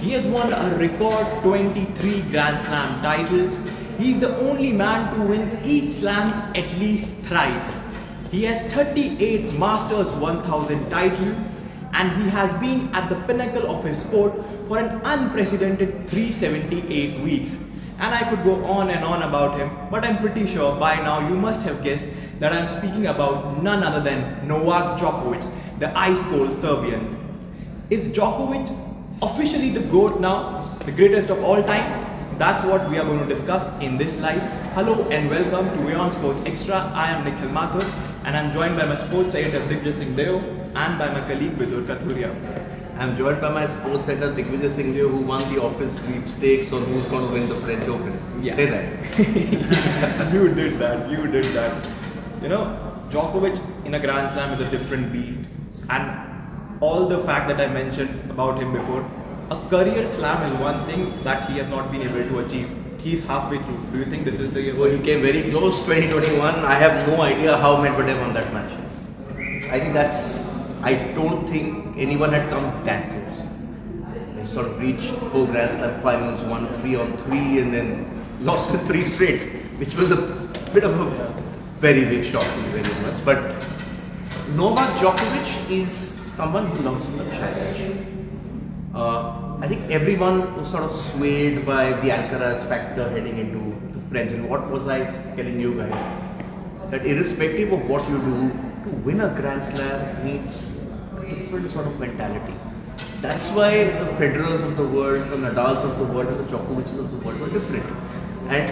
He has won a record 23 Grand Slam titles. He is the only man to win each slam at least thrice. He has 38 Masters 1000 titles and he has been at the pinnacle of his sport for an unprecedented 378 weeks. And I could go on and on about him, but I'm pretty sure by now you must have guessed that I'm speaking about none other than Novak Djokovic, the ice-cold Serbian. Is Djokovic officially the GOAT now, the greatest of all time? That's what we are going to discuss in this live. Hello and welcome to WION Sports Xtra. I am Nikhil Mathur and I'm joined by my sports editor Digvijay Singh Deo and by my colleague Vidur Kathuria. I'm joined by my sports editor Digvijay Singh Deo, who won the office sweepstakes on who's going to win the French Open. Yeah. Say that. You did that. You know, Djokovic in a Grand Slam is a different beast, and all the fact that I mentioned about him before, a career slam is one thing that he has not been able to achieve. He's halfway through. Do you think this is the year? Oh, he came very close, 2021. I have no idea how Medvedev won that match. I don't think anyone had come that close. They sort of reached 4 Grand Slam finals, won 3-on-3 and then lost with 3 straight, which was a bit of a very big shock to be very honest. But Novak Djokovic is someone who loves the challenge. I think everyone was sort of swayed by the Alcaraz factor heading into the French. And what was I telling you guys? That irrespective of what you do, to win a Grand Slam needs a different sort of mentality. That's why the Federers of the world, the Nadals of the world, and the Djokovic's of the world were different. And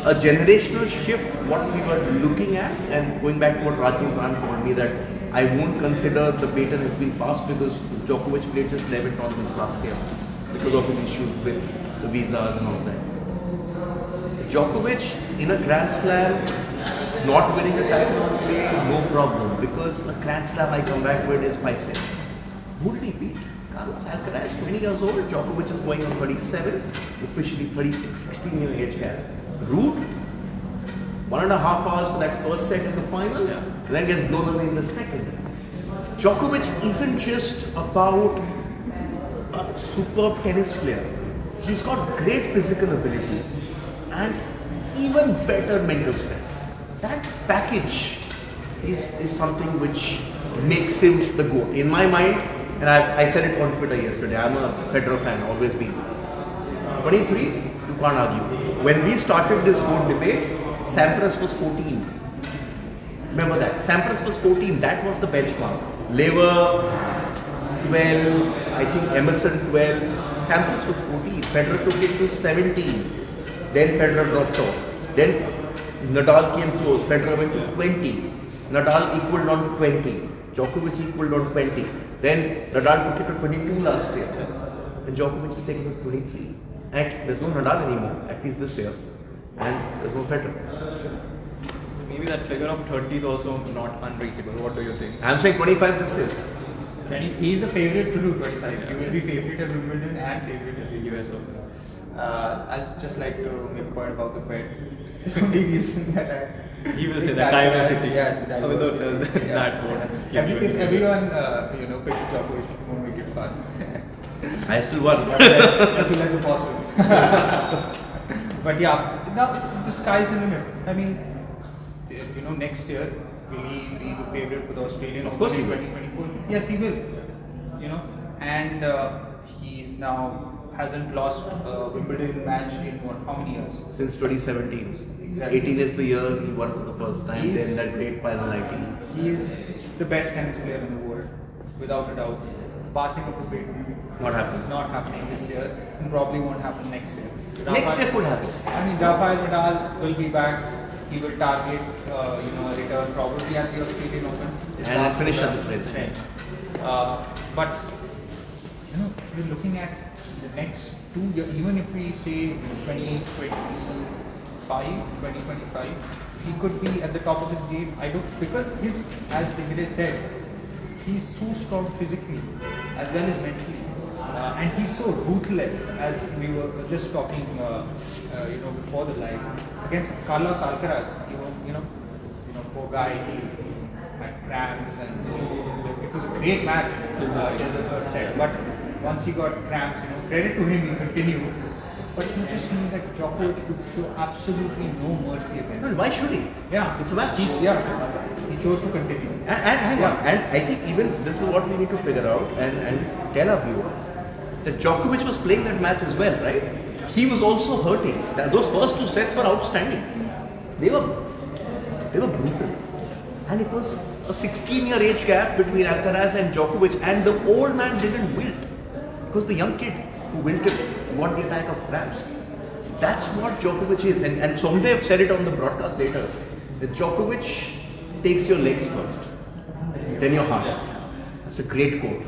a generational shift, what we were looking at, and going back to what Rajiv Khan told me, that I won't consider the baton has been passed because Djokovic played just 11 tournaments last year because of his issues with the visas and all that. Djokovic in a Grand Slam, not winning a title on clay, no problem, because a Grand Slam I come back with is 5 sets. Who did he beat? Carlos Alcaraz, 20 years old. Djokovic is going on 37, officially 36, 16 year age gap. Rude, 1.5 hours for that first set in the final, then gets blown away in the second. Djokovic isn't just about a superb tennis player. He's got great physical ability and even better mental strength. That package is something which makes him the GOAT. In my mind, and I said it on Twitter yesterday, I'm a Federer fan, always been. 23, you can't argue. When we started this whole debate, Sampras was 14. Remember that? Sampras was 14, that was the benchmark. Lever, 12, I think Emerson 12, Sampras was 14. Federer took it to 17. Then Federer dropped off. Then Nadal came close, Federer went to 20. Nadal equaled on 20. Djokovic equaled on 20. Then Nadal took it to 22 last year. And Djokovic is taking it to 23. And there's no Nadal anymore, at least this year. And there's no Federer. Maybe that figure of 30 is also not unreachable. What do you think? I'm saying 25 this year. He's the favorite to do 25. He will be favorite at Wimbledon and favorite at the US Open. I'd just like to make a point about the bet. The only reason that he will say that diversity. Yes, diversity. That word. If everyone picks Djokovic, it won't make it fun. I still won. I feel like impossible. But yeah, now the sky's the limit. I mean, next year will he be the favorite for the Australian Of course he will. 2024? Yes, he will. And he's now hasn't lost a Wimbledon match in how many years? Since 2017. Exactly. 18 is the year he won for the first time, then that great final 19. He is the best tennis player in the world, without a doubt. Passing up to Peyton. Not happening this year, and probably won't happen next year. Next year could happen. I mean, Rafael Nadal will be back. He will target, a return probably at the Australian Open. And finish at the French. But we're looking at the next 2 years. Even if we say 2025, he could be at the top of his game. Because as Digvijay said, he's so strong physically as well as mentally, and he's so ruthless. As we were just talking, before the live, against Carlos Alcaraz, poor guy, he had cramps and it was a great match in the third set. But once he got cramps, credit to him, he continued. But you just knew that Djokovic would show absolutely no mercy against him. Why should he? Yeah. It's a match. He chose to continue. And I think even this is what we need to figure out and tell our viewers that Djokovic was playing that match as well, right? He was also hurting. Those first 2 sets were outstanding. They were brutal. And it was a 16-year age gap between Alcaraz and Djokovic, and the old man didn't wilt. Because the young kid who wilted got the attack of cramps. That's what Djokovic is. And Somdev said it on the broadcast later, that Djokovic takes your legs first, then your heart. That's a great quote.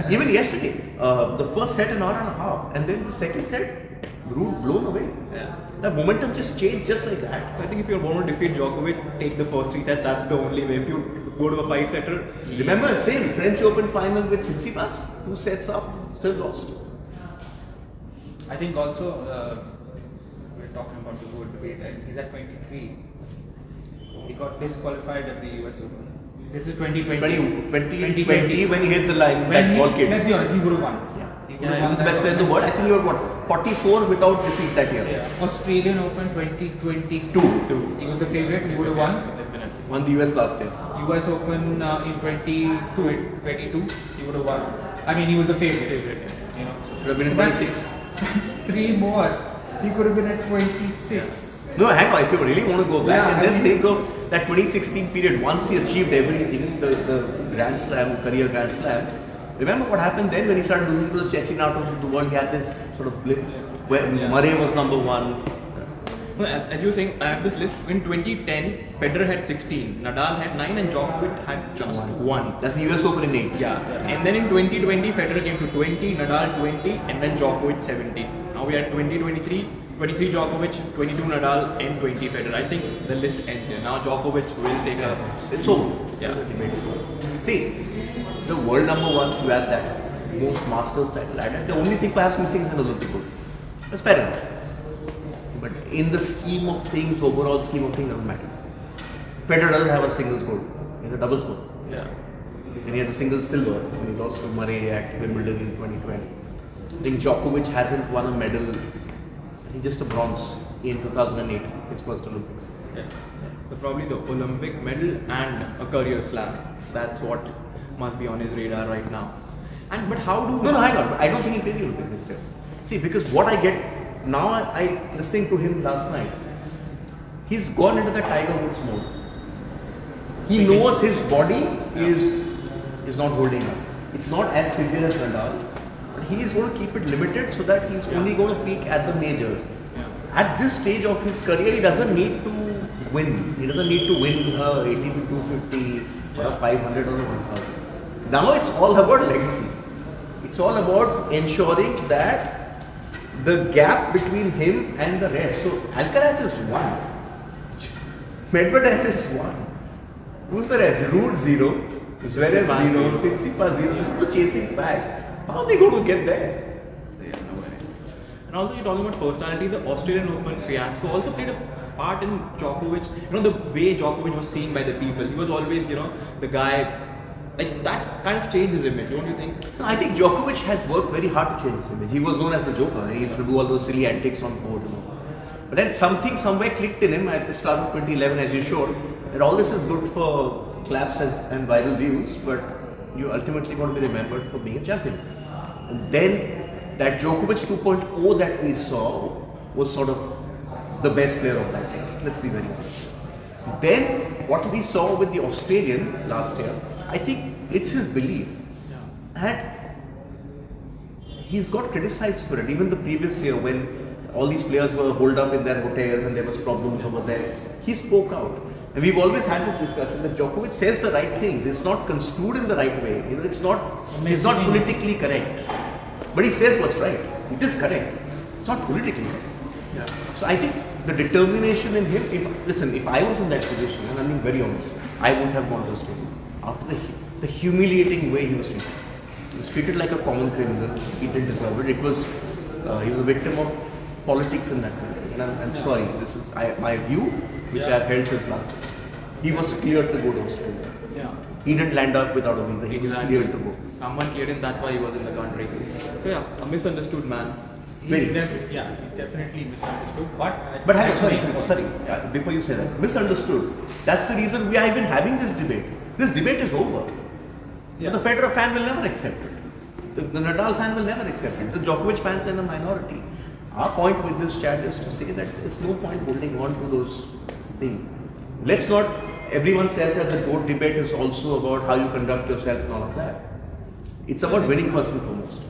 Even yesterday, the first set an hour and a half, and then the second set, blown away. Yeah. The momentum just changed just like that. So I think if you're going to defeat Djokovic, take the first 3 sets. That's the only way. If you go to a 5-setter, Remember, same French Open final with Tsitsipas, 2 sets up, still lost. I think also, we're talking about the world debate, and he's at 23. He got disqualified at the US Open. This is 2020. 2020 when he hit the line, that ball kid. Let's be honest, he would have won. He was the best player in the world. I think he was 44 without defeat that year. Yeah. Australian Open 2022. He was the favorite. He would have won. definitely. Won the US last year. US Open in 2022. He would have won. I mean, he was the favorite. Should have been in 26. That's 3 more. He could have been at 26. No, hang on. If you really want to go back and just I mean, think of that 2016 period, once he achieved everything, the Grand Slam, career Grand Slam. Remember what happened then when he started losing to the Chechen out of the world? He had this sort of blip where Murray was number 1. No, as you were saying, I have this list. In 2010, Federer had 16, Nadal had 9, and Djokovic had just 1. That's the US Open in 8. Yeah. And then in 2020, Federer came to 20, Nadal 20, and then Djokovic 17. Now we are at 2023, 23 Djokovic, 22 Nadal, and 20 Federer. I think the list ends here. Now Djokovic will take a... It's over. Yeah. See, the world number 1, you had that most Masters title. The only thing perhaps missing is an Olympic gold. That's fair enough. But in the scheme of things, overall scheme of things, doesn't matter. Federer doesn't have a singles gold. He has a doubles gold. Yeah. And he has a single silver when he lost to Murray at Wimbledon in 2020. I think Djokovic hasn't won a medal, I think just a bronze in 2008, his first Olympics. Yeah. So probably the Olympic medal and a career slam. That's what must be on his radar right now. But how do... No, hang on. I don't think he played the Olympics this year. See, because what I get now, I listening to him last night, he's gone into the Tiger Woods mode. He knows his body is not holding up. It's not as severe as Nadal, but he is going to keep it limited so that he's only going to peak at the majors. Yeah. At this stage of his career, he doesn't need to win. He doesn't need to win 80 to 250 or a 500 or a 1000. Now it's all about legacy. It's all about ensuring that the gap between him and the rest. So Alcaraz is 1. Medvedev is 1. Who's the rest? Ruud 0. Zverev 0. Tsitsipas 0. This is the chasing bag. How are they going to get there? Yeah, no way. And also you're talking about personality, the Australian Open fiasco also played a part in Djokovic. The way Djokovic was seen by the people. He was always, the guy. Like that kind of changed his image, don't you think? No, I think Djokovic has worked very hard to change his image. He was known as the Joker. He used to do all those silly antics on court. But then something somewhere clicked in him at the start of 2011, as you showed, that all this is good for claps and viral views, but you're ultimately going to be remembered for being a champion. And then that Djokovic 2.0 that we saw was sort of the best player of that decade. Let's be very honest. Then what we saw with the Australian last year, I think it's his belief. And he's got criticized for it. Even the previous year when all these players were holed up in their hotels and there was problems over there, he spoke out. And we've always had this discussion that Djokovic says the right thing. It's not construed in the right way. It's not politically correct. But he says what's right. It is correct. It's not politically correct. Yeah. So I think the determination in him, if I was in that position, and I'm being very honest, I wouldn't have gone to Australia. After the humiliating way he was treated. He was treated like a common criminal. He didn't deserve it. He was a victim of politics in that country. And I'm sorry, this is my view, which I have held since last year. He was cleared to go to Australia. Yeah. He didn't land up without a visa. He was cleared to go. Someone killed him, that's why he was in the country. So yeah, a misunderstood man. He's definitely misunderstood. But sorry, before you say that, misunderstood. That's the reason we are even having this debate. This debate is over. Yeah. The Federer fan will never accept it. The Nadal fan will never accept it. The Djokovic fans are in a minority. Our point with this chat is to say that it's no point holding on to those things. Let's not, everyone says that the GOAT debate is also about how you conduct yourself and all of that. It's about winning first and foremost.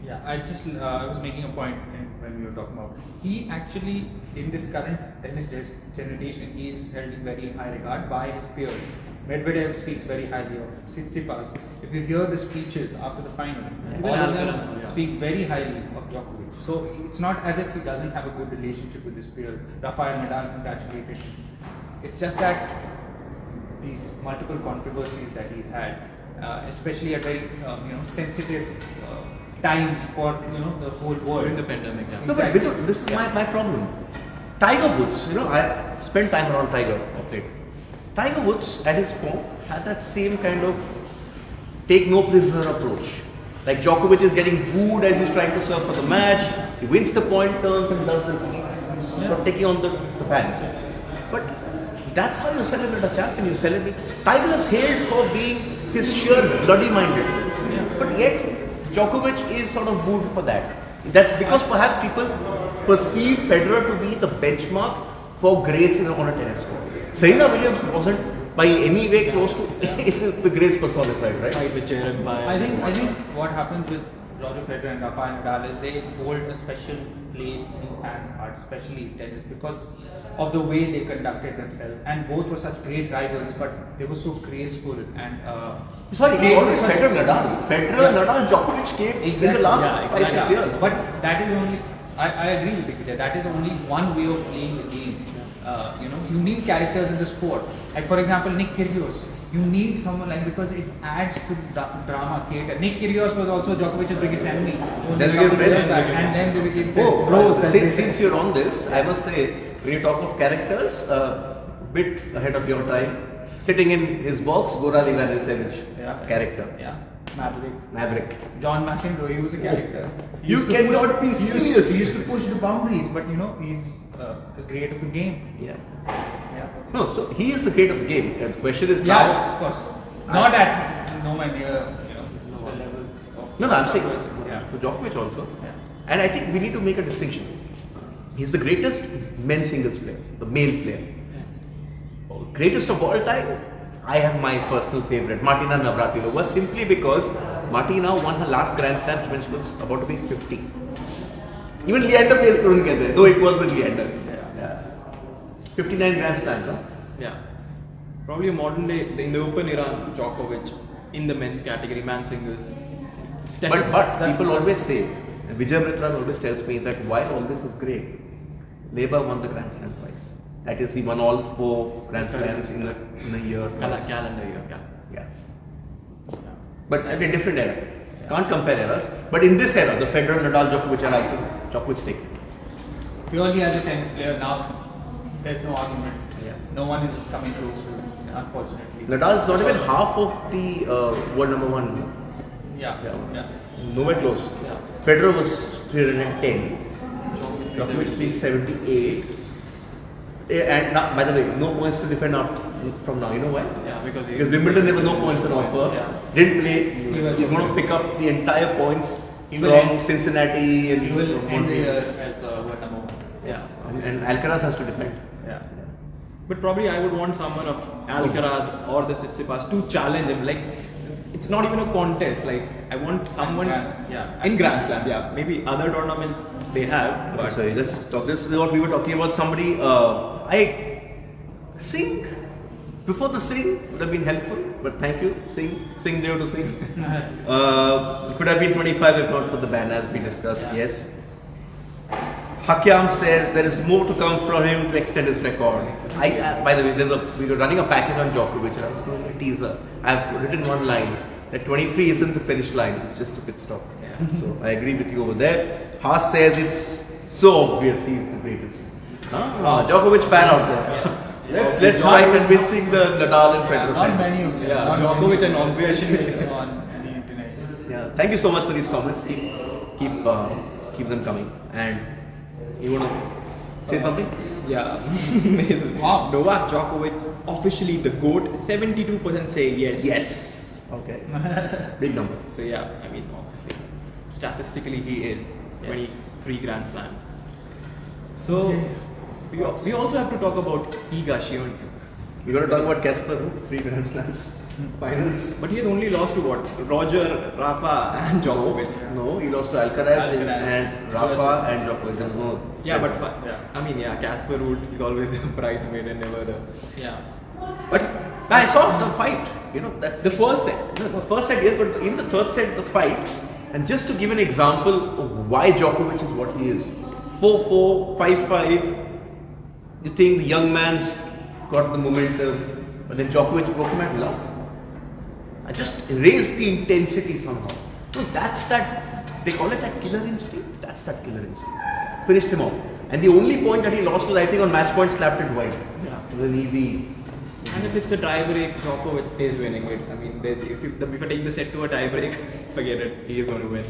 Yeah, I was making a point when we were talking about. He actually, in this current tennis generation, he is held in very high regard by his peers. Medvedev speaks very highly of Tsitsipas. If you hear the speeches after the final, all of them speak very highly of Djokovic. So it's not as if he doesn't have a good relationship with his peers. Rafael Nadal congratulated him. It's just that these multiple controversies that he's had, especially at very sensitive times for the whole world. During the pandemic. Yeah. No, but Vidhu, this is my problem. Tiger Woods, I spent time around Tiger of late. Tiger Woods at his form had that same kind of take no prisoner approach. Like Djokovic is getting booed as he's trying to serve for the match. He wins the point, turns and does this. Sort of taking on the fans. But that's how you celebrate a champion. You celebrate. Tiger is hailed for being his sheer bloody mindedness. But yet Djokovic is sort of booed for that. That's because perhaps people perceive Federer to be the benchmark for grace on a tennis court. Serena Williams wasn't by any way close to the grace personified, right? I think what happens with Roger Federer and Rafael Nadal is they hold a special place in fans' hearts, especially in tennis, because of the way they conducted themselves. And both were such great rivals, but they were so graceful and. Always Federer, Nadal. Federer, Nadal, Djokovic came in the last 5-6 years. But that is only. I agree with you. That is only one way of playing the game. You need characters in the sport. Like for example, Nick Kyrgios. You need someone like, because it adds to drama, theatre. Nick Kyrgios was also Djokovic's biggest enemy. Then they became friends. And then they became bros. Since you're on this, I must say, when you talk of characters, bit ahead of your time, sitting in his box, Goran Ivanisevic, character. Yeah. Maverick. John McEnroe, he was a character. You cannot be serious. He used to push the boundaries, but he's the great of the game. Yeah. No, so he is the great of the game. The question is now. Of course. Not at nowhere near the level of. No, I'm saying for Djokovic also. Yeah. And I think we need to make a distinction. He's the greatest men's singles player, the male player. Greatest of all time, I have my personal favorite, Martina Navratilova, simply because Martina won her last Grand Slam when she was about to be 50. Even Leander Pace couldn't get there, though it was with Leander. 59 Grand Slams, huh? Yeah. Probably a modern day, in the open era, Djokovic in the men's category, man singles. But people always say, Vijay Mitra always tells me that while all this is great, Labour won the Grand Slam twice. That is, he won all 4 Grand Slams in a year. Calendar year, yeah. But at a different era. Can't compare eras. But in this era, the Federer, Nadal, Djokovic era, I think Djokovic take it. Purely as a tennis player now, there's no argument. Yeah. No one is coming close to it, unfortunately. Nadal's not even half of the world number 1. Yeah. Nowhere close. Yeah. Federer was 310. Djokovic 378. And now, by the way, no points to defend from now. You know why? Yeah, because Wimbledon there were no points on offer. Yeah. Didn't play. He's going to pick up the entire points from Cincinnati and. He will end the year as world number 1. Yeah. And Alcaraz has to defend. Yeah. But probably I would want someone of Alcaraz or the Tsitsipas to challenge him. Like, it's not even a contest. Like, I want someone in Grand Slam. Yeah, maybe other tournaments they have. But sorry, let's talk. This is what we were talking about. Somebody, Singh. Before the Singh would have been helpful, but thank you, Singh there to sing. It could have been 25 if not for the ban, as we discussed. Yes. Hakyam says there is more to come from him to extend his record. By the way, we were running a package on Djokovic and I was doing a teaser. I've written one line that 23 isn't the finish line, it's just a pit stop. So I agree with you over there. Haas says it's so obvious he's the greatest. Djokovic fan out there. Let's try convincing the Nadal and Federer. Not many of them. Djokovic and obviously. Thank you so much for these comments. Keep them coming. And you want to say something? Yeah. Wow. Novak Djokovic, officially the GOAT. 72% say yes. Yes. Okay. Big number. So yeah, I mean, obviously, statistically he is. 23 Grand Slams. So we also have to talk about Iga Świątek. We got to talk about Casper Ruud, 3 Grand Slams finals. But he has only lost to what? Roger, Rafa, and Djokovic. No, he lost to Alcaraz. And Rafa and Djokovic. There's no. Yeah, but I mean, yeah, Casper Ruud is always the bridesmaid and never the. Yeah. But I saw the fight. You know that The first set. the first set, yes, but in the third set, the fight. And just to give an example of why Djokovic is what he is, 4-4, 5-5. You think the young man's got the momentum, but then Djokovic broke him at love. I just raised the intensity somehow. So that's that, they call it that killer instinct. That's that killer instinct. Finished him off. And the only point that he lost was, I think, on match point, slapped it wide. Yeah. It was an easy. And if it's a tie break, Djokovic is winning it. I mean, if I take the set to a tie break, forget it. He is going to win.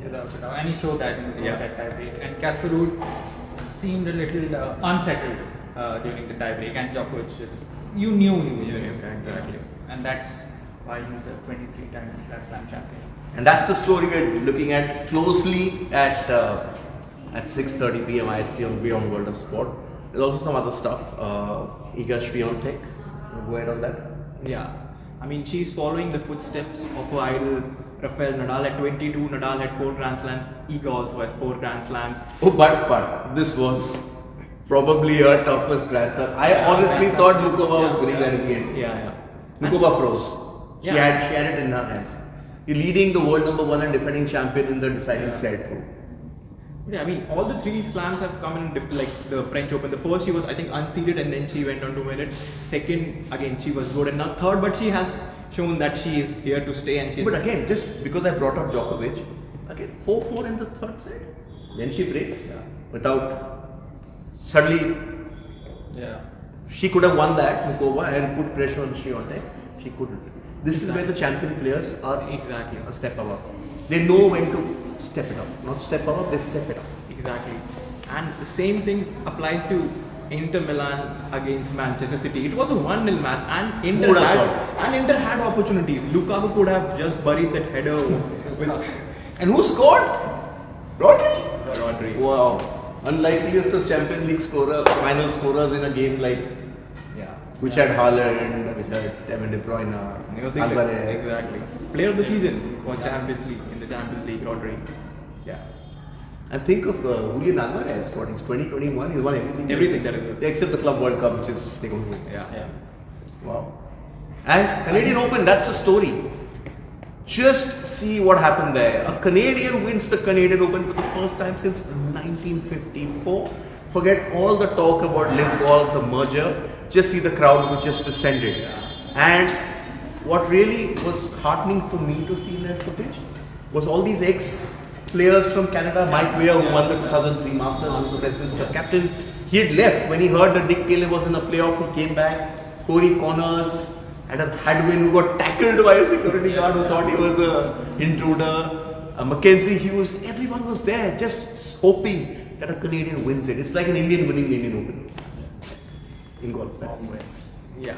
Without a doubt. And he showed that in the Yeah. first set tie break. And Casper Ruud seemed a little unsettled during the tie break. And Djokovic just, you knew he would win. Exactly. And that's why he's a 23-time Grand Slam champion. And that's the story we're looking at closely at 6:30 p.m. IST on WION World of Sport. There's also some other stuff. Iga Świątek. Go ahead on that. Yeah. I mean, she's following the footsteps of her idol, Rafael Nadal at 22. Nadal had 4 Grand Slams. Iga also has 4 Grand Slams. Oh, but this was probably her toughest Grand Slam. I honestly thought Lukova was winning that in the end. Yeah. Lukova froze. She Yeah. had it in her hands. You're leading the world number 1 and defending champion in the deciding set. Yeah, I mean, all the 3 slams have come in like the French Open. The first she was, I think, unseeded and then she went on to win it. Second, again, she was good, and now third, but she has shown that she is here to stay. And she. But again, just because I brought up Djokovic, again 4-4 in the third set, then she breaks without suddenly. Yeah. She could have won that Lukova and put pressure on Świątek. She couldn't. This is where the champion players are Exactly. a step above. They know when to step it up. Not step above, they step it up. Exactly. And the same thing applies to Inter Milan against Manchester City. It was a 1-0 match, and Inter had opportunities. Lukaku could have just buried that header with And who scored? Rodri. Rodri. Wow. Unlikeliest of Champions League final scorers in a game like which had Haaland, which had Kevin De Bruyne, Alvarez. Exactly. Player of the season for Champions League, in the Champions League, Rodri. Yeah. And think of Julian Alvarez, what is 2021, he's won everything. Everything that is. Except the Club World Cup, which is they going to win. Yeah. Wow. And Canadian Open, that's the story. Just see what happened there. A Canadian wins the Canadian Open for the first time since 1954. Forget all the talk about Live Golf, the merger. Just see the crowd which just descended. And what really was heartening for me to see in that footage was all these ex-players from Canada. Mike Weir, who won the 2003 Masters, was the President's Cup captain. He had left when he heard that Dick Caleb was in a playoff. He came back. Corey Connors, Adam Hadwin, who got tackled by a security guard who thought he was an intruder. Mackenzie Hughes, everyone was there just hoping that a Canadian wins it. It's like an Indian winning the Indian Open in golf. Yeah.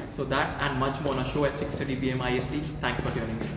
So that and much more on our show at 6:30 p.m. IST. Thanks for tuning in.